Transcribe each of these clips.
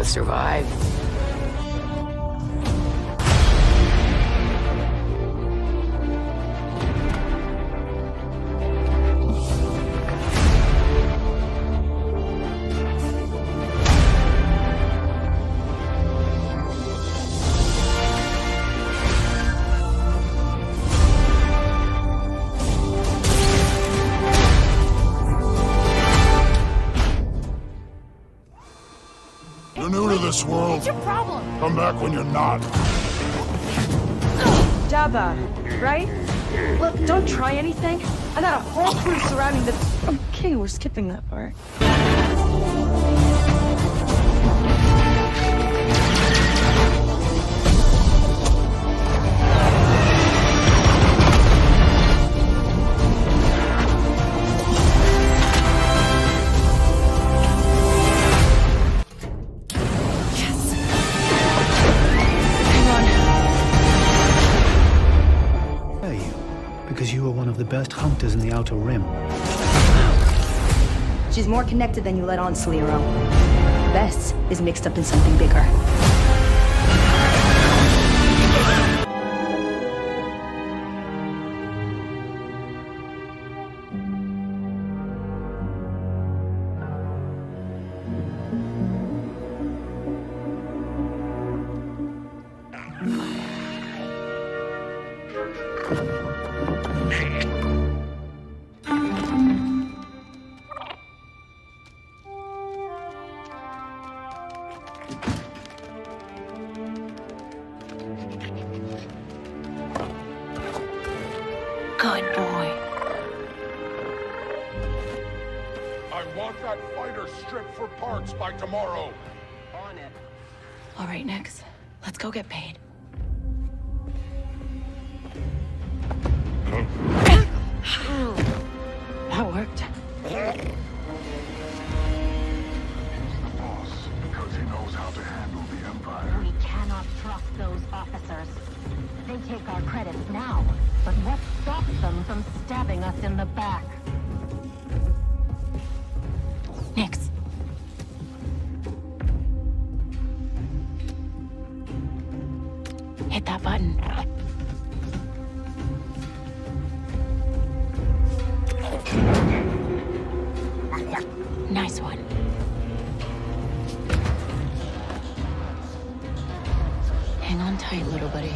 gonna survive. You're new to this world. What's your problem? Come back when you're not. Jabba, right? Look, don't try anything. I got a whole crew surrounding the... Okay, we're skipping that part. Because you were one of the best hunters in the Outer Rim. She's more connected than you let on, Celero. Bess is mixed up in something bigger. Good boy. I want that fighter stripped for parts by tomorrow. On it. All right, Nix. Let's go get paid. That worked. The boss, because he knows how to handle the Empire. We cannot trust those officers. They take our credits now, but what stops them from stabbing us in the back? Nix. Hit that button. Nice one. Hang on tight, little buddy.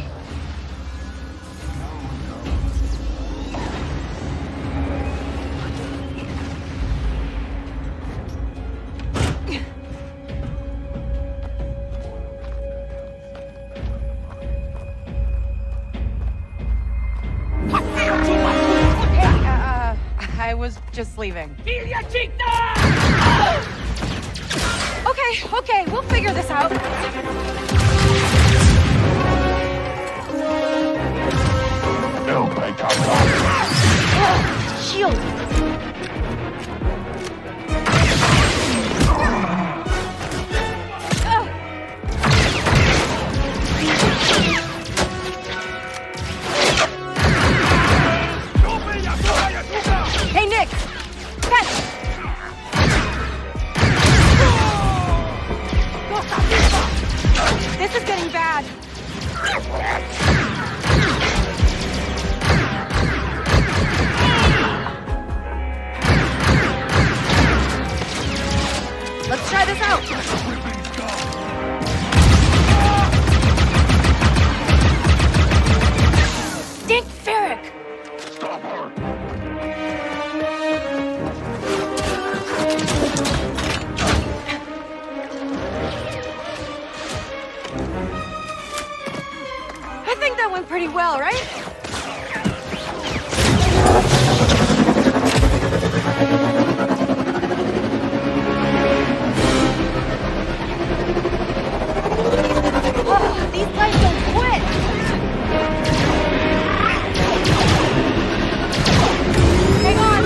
I was just leaving. Okay, we'll figure this out. No, I can't. Shield. Hey, Nick! Catch! This is getting bad. Let's try this out. Dink Ferric! Stop her. I think that went pretty well, right? Oh, these guys don't quit! Hang on!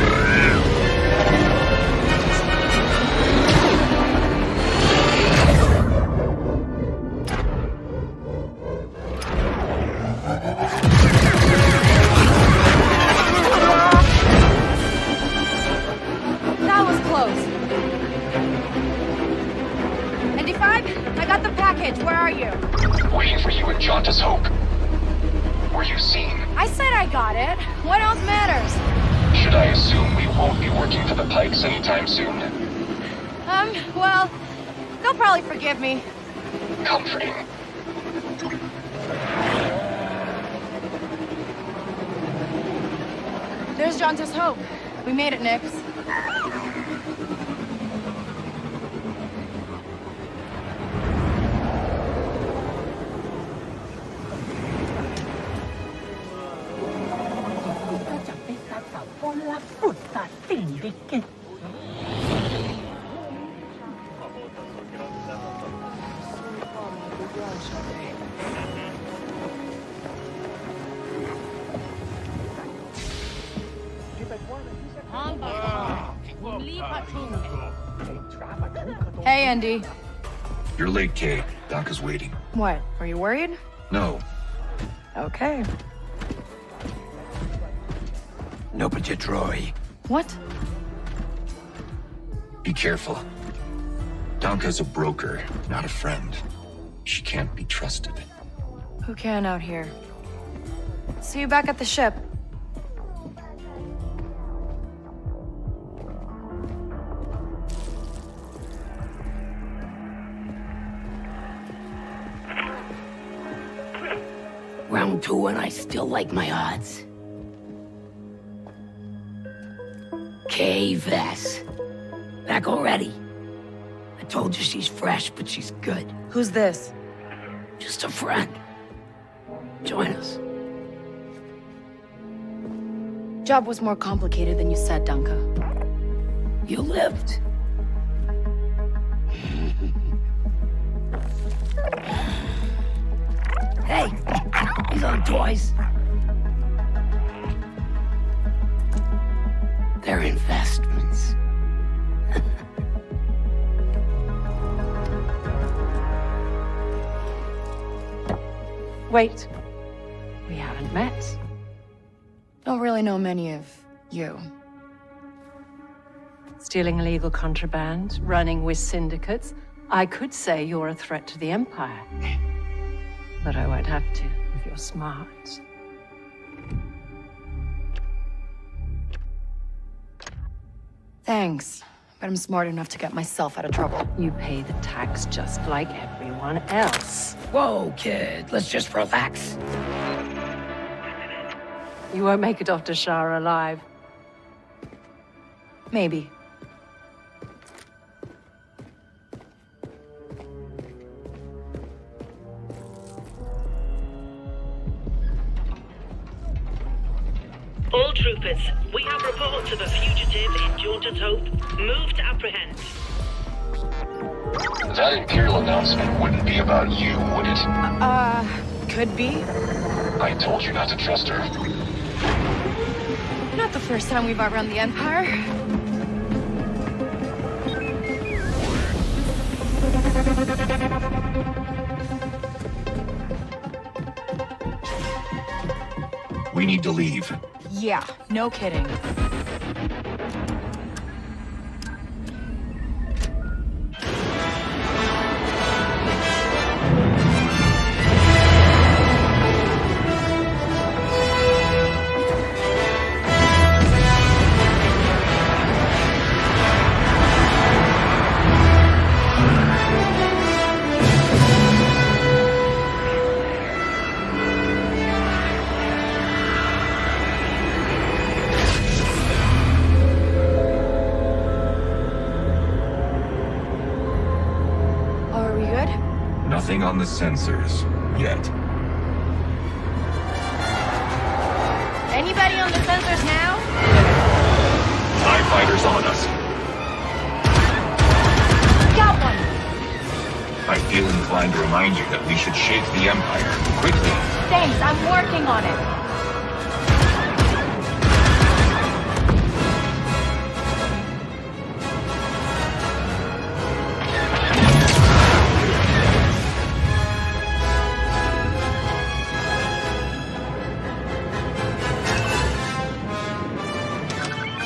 I got the package. Where are you? Waiting for you in Jauntus Hope. Were you seen? I said I got it. What else matters? Should I assume we won't be working for the Pikes anytime soon? Well, they'll probably forgive me. Comforting. There's Jauntus Hope. We made it, Nix. Hey, Andy. You're late, Kay. Donka's waiting. What? Are you worried? No. Okay. No, but Troy. What? Be careful. Donka's a broker, not a friend. She can't be trusted. Who can out here? See you back at the ship. Round 2 and I still like my odds. Kay Vess. Back already. I told you she's fresh, but she's good. Who's this? Just a friend. Join us. Job was more complicated than you said, Donka. You lived. Hey, these aren't toys. They're investments. Wait. We haven't met. Don't really know many of you. Stealing illegal contraband, running with syndicates. I could say you're a threat to the Empire. But I won't have to, if you're smart. Thanks, but I'm smart enough to get myself out of trouble. You pay the tax just like everyone else. Whoa, kid, let's just relax. You won't make it off to Shara alive. Maybe. All troopers, we have reports of a fugitive in Jauntus Hope. Move to apprehend. That Imperial announcement wouldn't be about you, would it? Could be. I told you not to trust her. Not the first time we've outrun the Empire. We need to leave. Yeah, no kidding. Nothing on the sensors yet. Anybody on the sensors now? TIE fighters on us. Got one! I feel inclined to remind you that we should shake the Empire quickly. Thanks, I'm working on it.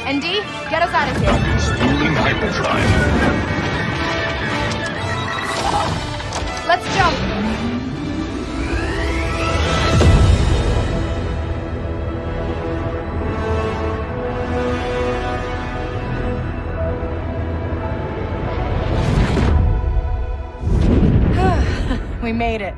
ND, get us out of here. Dueling hyperdrive. Let's jump! We made it.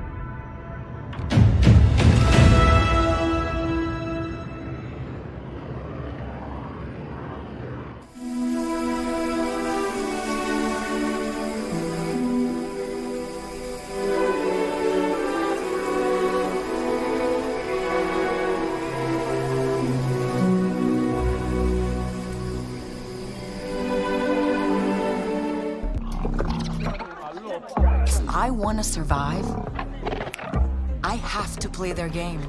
I want to survive. I have to play their game.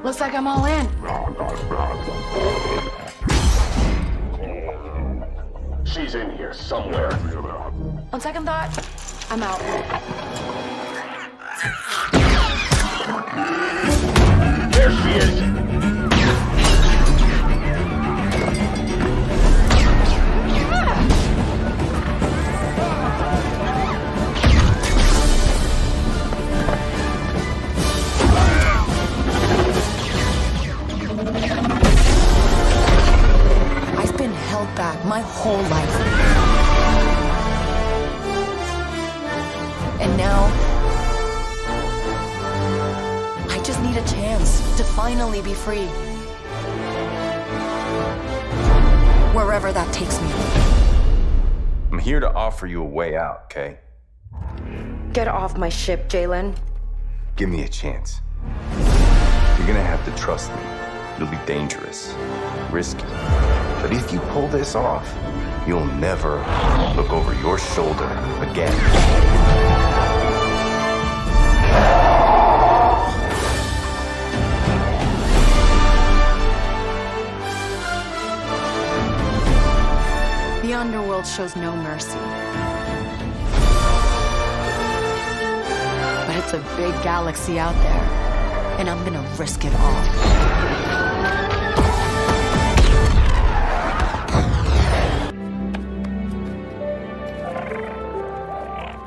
Looks like I'm all in. She's in here somewhere. On second thought, I'm out. There she is. Back my whole life. And now, I just need a chance to finally be free. Wherever that takes me. I'm here to offer you a way out, okay? Get off my ship, Jalen. Give me a chance. You're gonna have to trust me. It'll be dangerous, risky. But if you pull this off, you'll never look over your shoulder again. The underworld shows no mercy. But it's a big galaxy out there, and I'm gonna risk it all.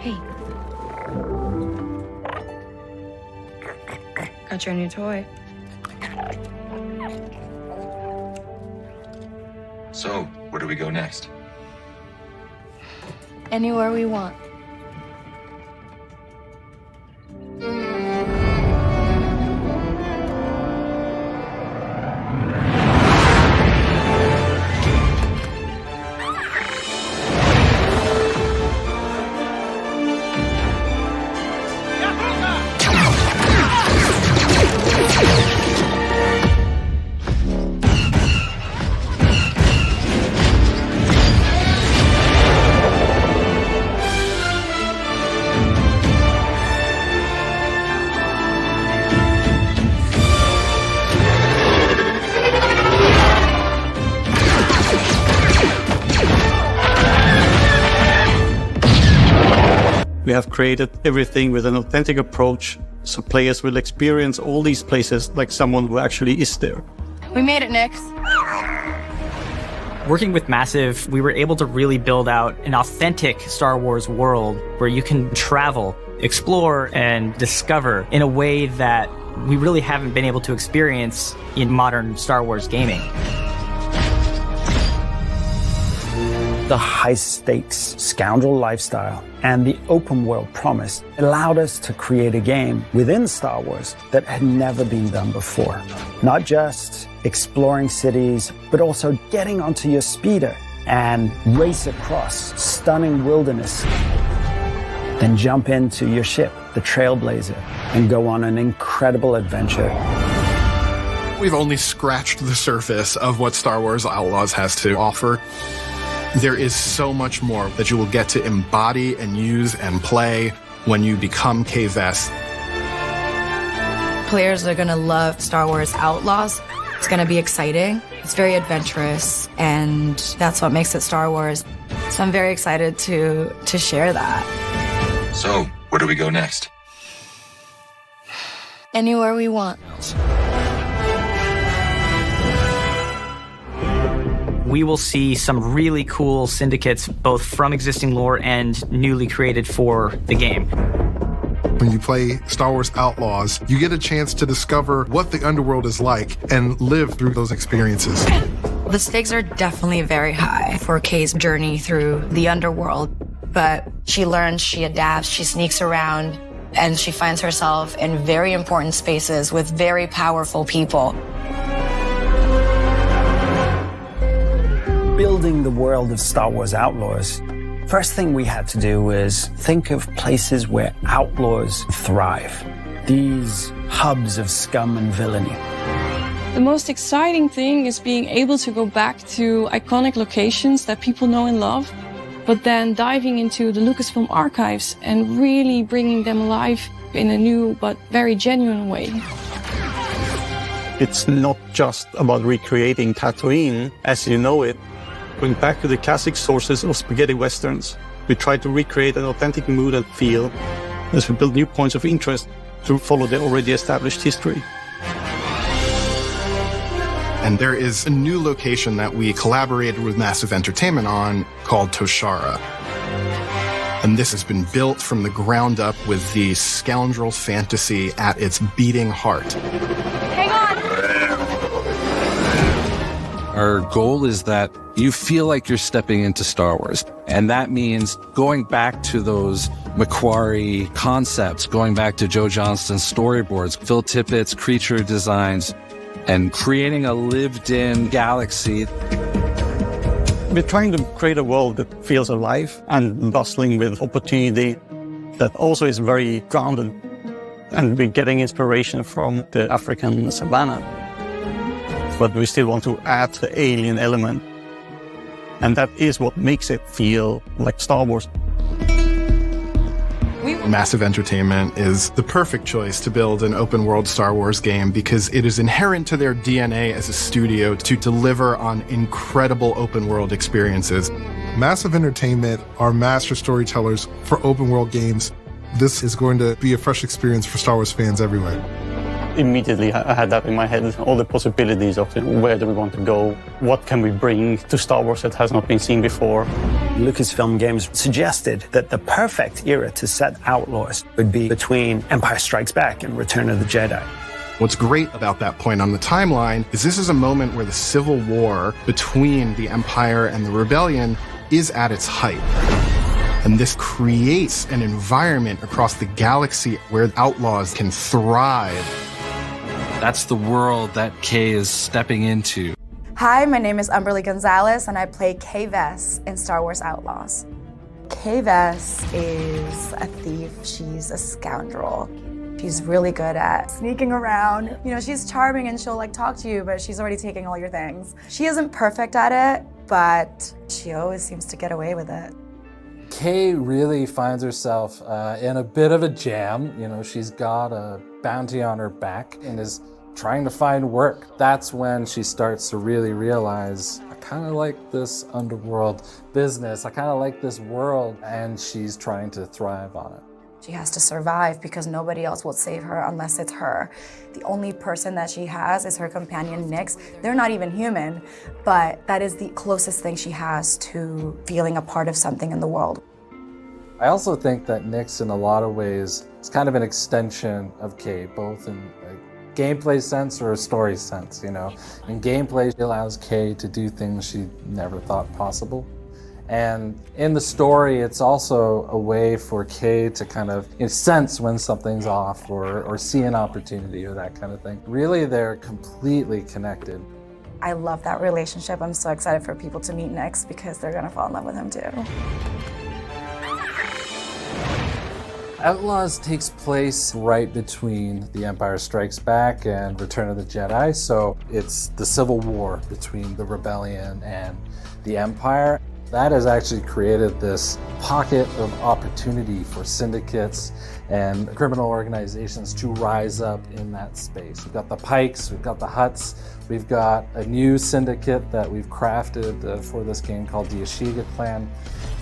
Hey. Got your new toy. So, where do we go next? Anywhere we want. We have created everything with an authentic approach, so players will experience all these places like someone who actually is there. We made it, Nix. Working with Massive, we were able to really build out an authentic Star Wars world where you can travel, explore, and discover in a way that we really haven't been able to experience in modern Star Wars gaming. The high-stakes scoundrel lifestyle and the open-world promise allowed us to create a game within Star Wars that had never been done before. Not just exploring cities, but also getting onto your speeder and race across stunning wilderness. Then jump into your ship, the Trailblazer, and go on an incredible adventure. We've only scratched the surface of what Star Wars Outlaws has to offer. There is so much more that you will get to embody and use and play when you become K-Vess. Players are gonna love Star Wars Outlaws. It's gonna be exciting. It's very adventurous, and that's what makes it Star Wars. So I'm very excited to share that. So, where do we go next? Anywhere we want. we will see some really cool syndicates, both from existing lore and newly created for the game. When you play Star Wars Outlaws, you get a chance to discover what the underworld is like and live through those experiences. The stakes are definitely very high for Kay's journey through the underworld, but she learns, she adapts, she sneaks around, and she finds herself in very important spaces with very powerful people. Building the world of Star Wars Outlaws, first thing we had to do was think of places where outlaws thrive. These hubs of scum and villainy. The most exciting thing is being able to go back to iconic locations that people know and love, but then diving into the Lucasfilm archives and really bringing them alive in a new but very genuine way. It's not just about recreating Tatooine as you know it. Going back to the classic sources of spaghetti westerns, we try to recreate an authentic mood and feel as we build new points of interest to follow the already established history. And there is a new location that we collaborated with Massive Entertainment on called Toshara. And this has been built from the ground up with the scoundrel fantasy at its beating heart. Hang on! Our goal is that you feel like you're stepping into Star Wars. And that means going back to those Macquarie concepts, going back to Joe Johnston's storyboards, Phil Tippett's creature designs, and creating a lived-in galaxy. We're trying to create a world that feels alive and bustling with opportunity, that also is very grounded. And we're getting inspiration from the African savannah. But we still want to add the alien element. And that is what makes it feel like Star Wars. Massive Entertainment is the perfect choice to build an open-world Star Wars game because it is inherent to their DNA as a studio to deliver on incredible open-world experiences. Massive Entertainment are master storytellers for open-world games. This is going to be a fresh experience for Star Wars fans everywhere. Immediately I had that in my head, all the possibilities of where do we want to go, what can we bring to Star Wars that has not been seen before. Lucasfilm Games suggested that the perfect era to set Outlaws would be between Empire Strikes Back and Return of the Jedi. What's great about that point on the timeline is this is a moment where the civil war between the Empire and the Rebellion is at its height. And this creates an environment across the galaxy where Outlaws can thrive. That's the world that Kay is stepping into. Hi, my name is Umberly Gonzalez, and I play Kay Vess in Star Wars Outlaws. Kay Vess is a thief. She's a scoundrel. She's really good at sneaking around. You know, she's charming and she'll talk to you, but she's already taking all your things. She isn't perfect at it, but she always seems to get away with it. Kay really finds herself in a bit of a jam. You know, she's got a bounty on her back and is trying to find work. That's when she starts to really realize, I kind of like this underworld business. I kind of like this world, and she's trying to thrive on it. She has to survive because nobody else will save her unless it's her. The only person that she has is her companion, Nyx. They're not even human, but that is the closest thing she has to feeling a part of something in the world. I also think that Nyx, in a lot of ways, is kind of an extension of Kay, both in a gameplay sense or a story sense, you know. In gameplay, she allows Kay to do things she never thought possible. And in the story, it's also a way for Kay to kind of sense when something's off or see an opportunity or that kind of thing. Really, they're completely connected. I love that relationship. I'm so excited for people to meet Nyx because they're gonna fall in love with him too. Outlaws takes place right between The Empire Strikes Back and Return of the Jedi, so it's the civil war between the Rebellion and the Empire. That has actually created this pocket of opportunity for syndicates and criminal organizations to rise up in that space. We've got the Pikes, we've got the Hutts, we've got a new syndicate that we've crafted for this game called the Ashiga Clan.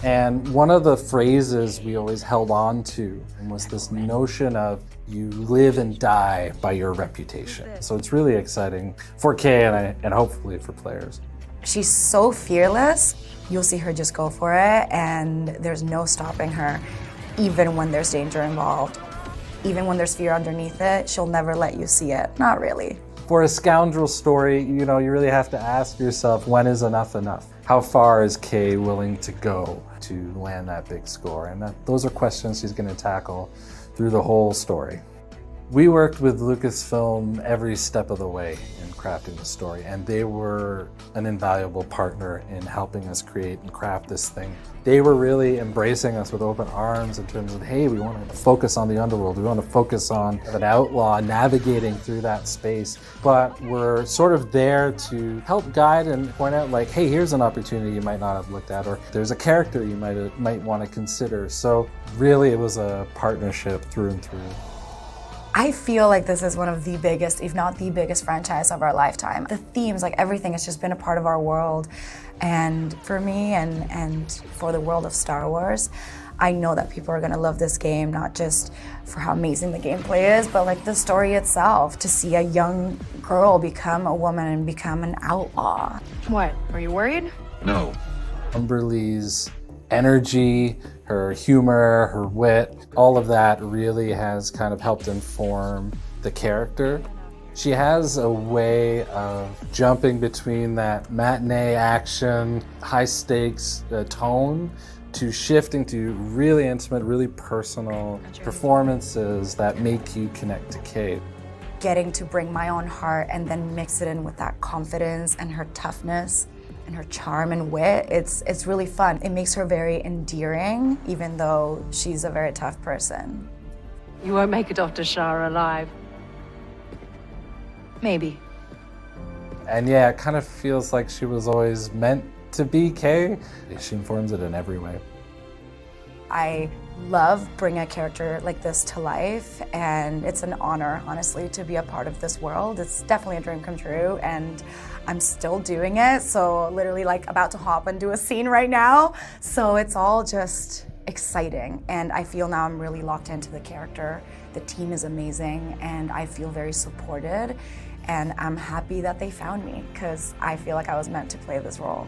And one of the phrases we always held on to was this notion of you live and die by your reputation. So it's really exciting for Kay and hopefully for players. She's so fearless. You'll see her just go for it, and there's no stopping her, even when there's danger involved. Even when there's fear underneath it, she'll never let you see it. Not really. For a scoundrel story, you really have to ask yourself, when is enough enough? How far is Kay willing to go to land that big score? And those are questions she's going to tackle through the whole story. We worked with Lucasfilm every step of the way in crafting the story, and they were an invaluable partner in helping us create and craft this thing. They were really embracing us with open arms in terms of, hey, we want to focus on the underworld, we want to focus on an outlaw navigating through that space, but we're sort of there to help guide and point out, like, hey, here's an opportunity you might not have looked at, or there's a character you might want to consider. So really, it was a partnership through and through. I feel like this is one of the biggest, if not the biggest franchise of our lifetime. The themes, like everything, has just been a part of our world. And for me and for the world of Star Wars, I know that people are gonna love this game, not just for how amazing the gameplay is, but like the story itself, to see a young girl become a woman and become an outlaw. What, are you worried? No. Umberlee's energy, her humor, her wit, all of that really has kind of helped inform the character. She has a way of jumping between that matinee action, high stakes tone to shifting to really intimate, really personal performances that make you connect to Kay. Getting to bring my own heart and then mix it in with that confidence and her toughness and her charm and wit, it's really fun. It makes her very endearing, even though she's a very tough person. You won't make Dr. Shah alive. Maybe. And yeah, it kind of feels like she was always meant to be Kay. She informs it in every way. I love bringing a character like this to life, and it's an honor, honestly, to be a part of this world. It's definitely a dream come true, and I'm still doing it, so literally like about to hop and do a scene right now. So it's all just exciting, and I feel now I'm really locked into the character. The team is amazing, and I feel very supported, and I'm happy that they found me, because I feel like I was meant to play this role.